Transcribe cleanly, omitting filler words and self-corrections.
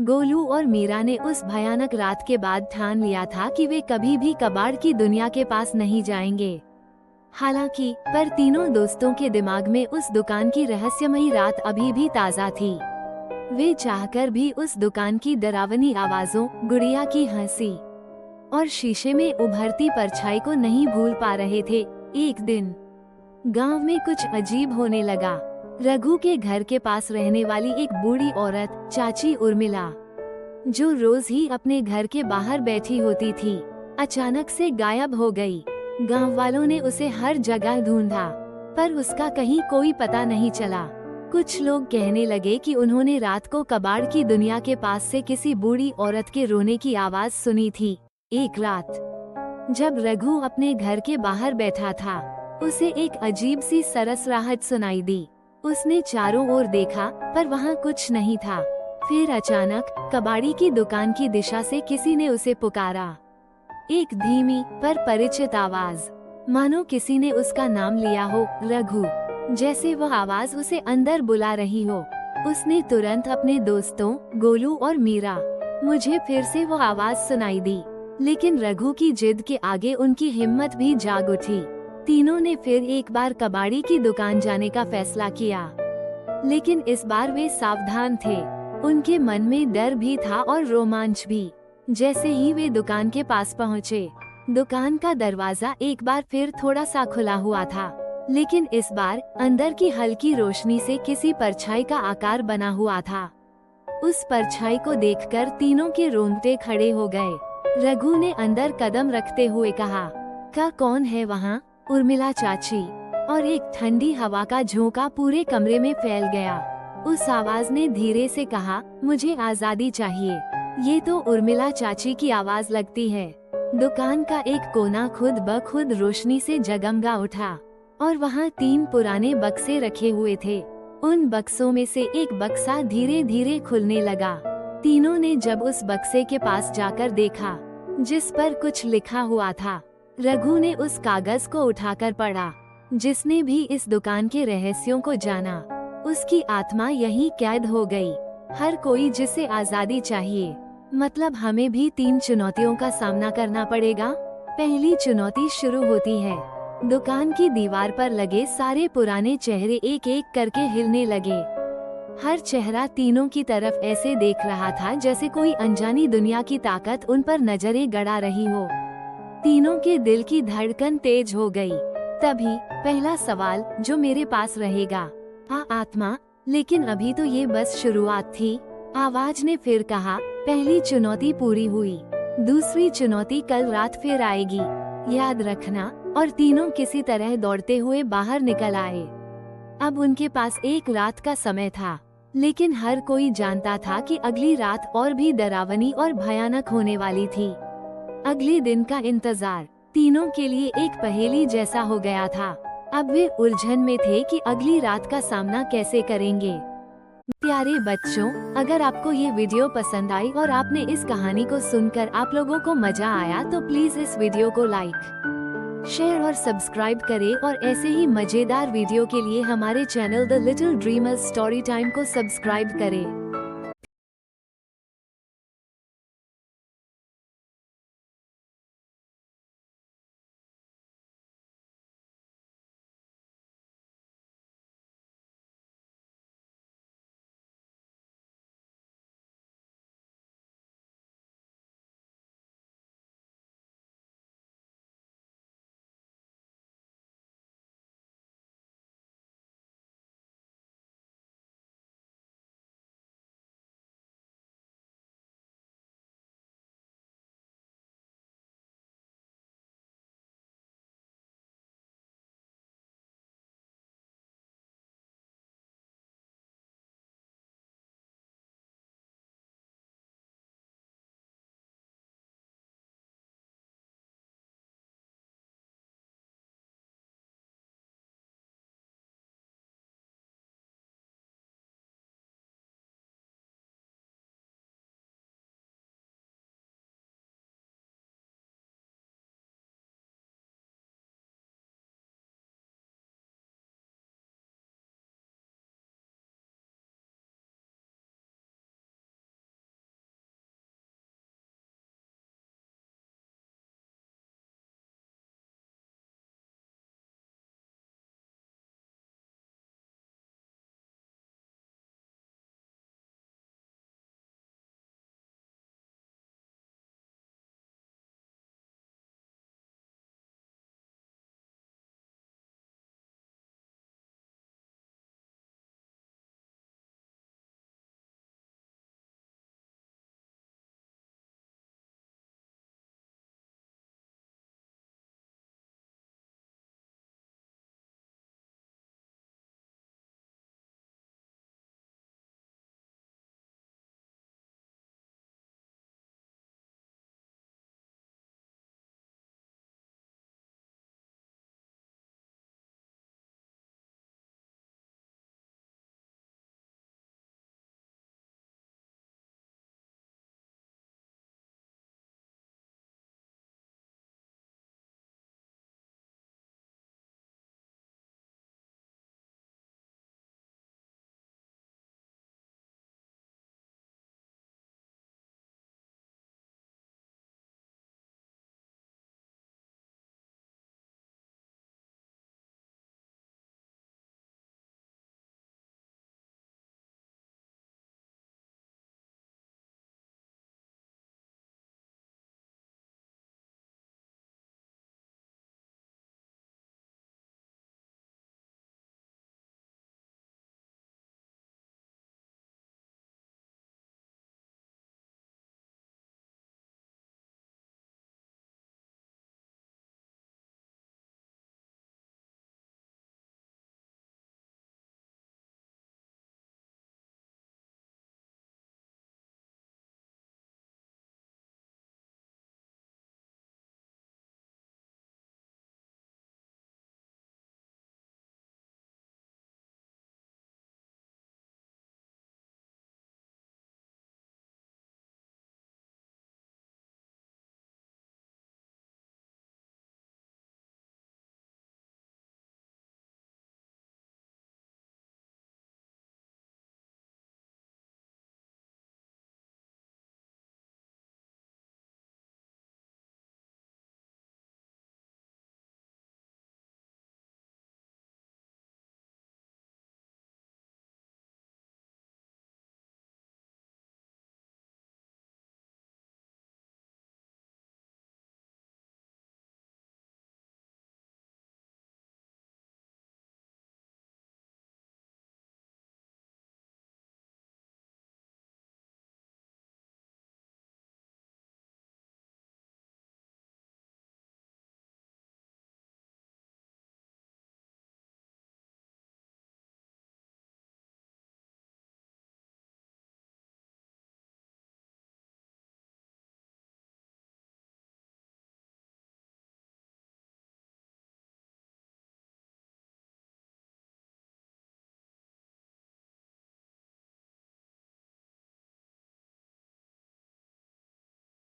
गोलू और मीरा ने उस भयानक रात के बाद ठान लिया था कि वे कभी भी कबाड़ की दुनिया के पास नहीं जाएंगे। हालांकि पर तीनों दोस्तों के दिमाग में उस दुकान की रहस्यमयी रात अभी भी ताज़ा थी। वे चाहकर भी उस दुकान की डरावनी आवाजों, गुड़िया की हंसी और शीशे में उभरती परछाई को नहीं भूल पा रहे थे। एक दिन गांव में कुछ अजीब होने लगा। रघु के घर के पास रहने वाली एक बूढ़ी औरत, चाची उर्मिला, जो रोज ही अपने घर के बाहर बैठी होती थी, अचानक से गायब हो गई। गांव वालों ने उसे हर जगह ढूंढा, पर उसका कहीं कोई पता नहीं चला। कुछ लोग कहने लगे कि उन्होंने रात को कबाड़ की दुनिया के पास से किसी बूढ़ी औरत के रोने की आवाज सुनी थी। एक रात जब रघु अपने घर के बाहर बैठा था, उसे एक अजीब सी सरसराहट सुनाई दी। उसने चारों ओर देखा, पर वहाँ कुछ नहीं था। फिर अचानक कबाड़ी की दुकान की दिशा से किसी ने उसे पुकारा। एक धीमी पर परिचित आवाज, मानो किसी ने उसका नाम लिया हो, रघु। जैसे वह आवाज उसे अंदर बुला रही हो। उसने तुरंत अपने दोस्तों गोलू और मीरा, मुझे फिर से वो आवाज सुनाई दी। लेकिन रघु की जिद के आगे उनकी हिम्मत भी जाग उठी। तीनों ने फिर एक बार कबाड़ी की दुकान जाने का फैसला किया, लेकिन इस बार वे सावधान थे। उनके मन में डर भी था और रोमांच भी। जैसे ही वे दुकान के पास पहुँचे, दुकान का दरवाजा एक बार फिर थोड़ा सा खुला हुआ था, लेकिन इस बार अंदर की हल्की रोशनी से किसी परछाई का आकार बना हुआ था। उस परछाई को देखकर तीनों के रोंगटे खड़े हो गए। रघु ने अंदर कदम रखते हुए कहा, "का कौन है वहाँ?" उर्मिला चाची, और एक ठंडी हवा का झोंका पूरे कमरे में फैल गया। उस आवाज ने धीरे से कहा, "मुझे आजादी चाहिए।" ये तो उर्मिला चाची की आवाज लगती है। दुकान का एक कोना खुद ब खुद रोशनी से जगमगा उठा और वहाँ 3 पुराने बक्से रखे हुए थे। उन बक्सों में से एक बक्सा धीरे धीरे खुलने लगा। तीनों ने जब उस बक्से के पास जाकर देखा, जिस पर कुछ लिखा हुआ था, रघु ने उस कागज को उठाकर पढ़ा। जिसने भी इस दुकान के रहस्यों को जाना, उसकी आत्मा यहीं कैद हो गई। हर कोई जिसे आजादी चाहिए, मतलब हमें भी 3 चुनौतियों का सामना करना पड़ेगा। पहली चुनौती शुरू होती है। दुकान की दीवार पर लगे सारे पुराने चेहरे एक एक करके हिलने लगे। हर चेहरा तीनों की तरफ ऐसे देख रहा था जैसे कोई अनजानी दुनिया की ताकत उन पर नजरें गड़ा रही हो। तीनों के दिल की धड़कन तेज हो गई। तभी पहला सवाल जो मेरे पास रहेगा, आत्मा, लेकिन अभी तो ये बस शुरुआत थी। आवाज ने फिर कहा, पहली चुनौती पूरी हुई, दूसरी चुनौती कल रात फिर आएगी, याद रखना। और तीनों किसी तरह दौड़ते हुए बाहर निकल आए। अब उनके पास एक रात का समय था, लेकिन हर कोई जानता था कि अगली रात और भी डरावनी और भयानक होने वाली थी। अगले दिन का इंतजार तीनों के लिए एक पहेली जैसा हो गया था। अब वे उलझन में थे कि अगली रात का सामना कैसे करेंगे। प्यारे बच्चों, अगर आपको ये वीडियो पसंद आई और आपने इस कहानी को सुनकर आप लोगों को मजा आया, तो प्लीज इस वीडियो को लाइक, शेयर और सब्सक्राइब करें और ऐसे ही मजेदार वीडियो के लिए हमारे channel the little dreamers story time को सब्सक्राइब करें।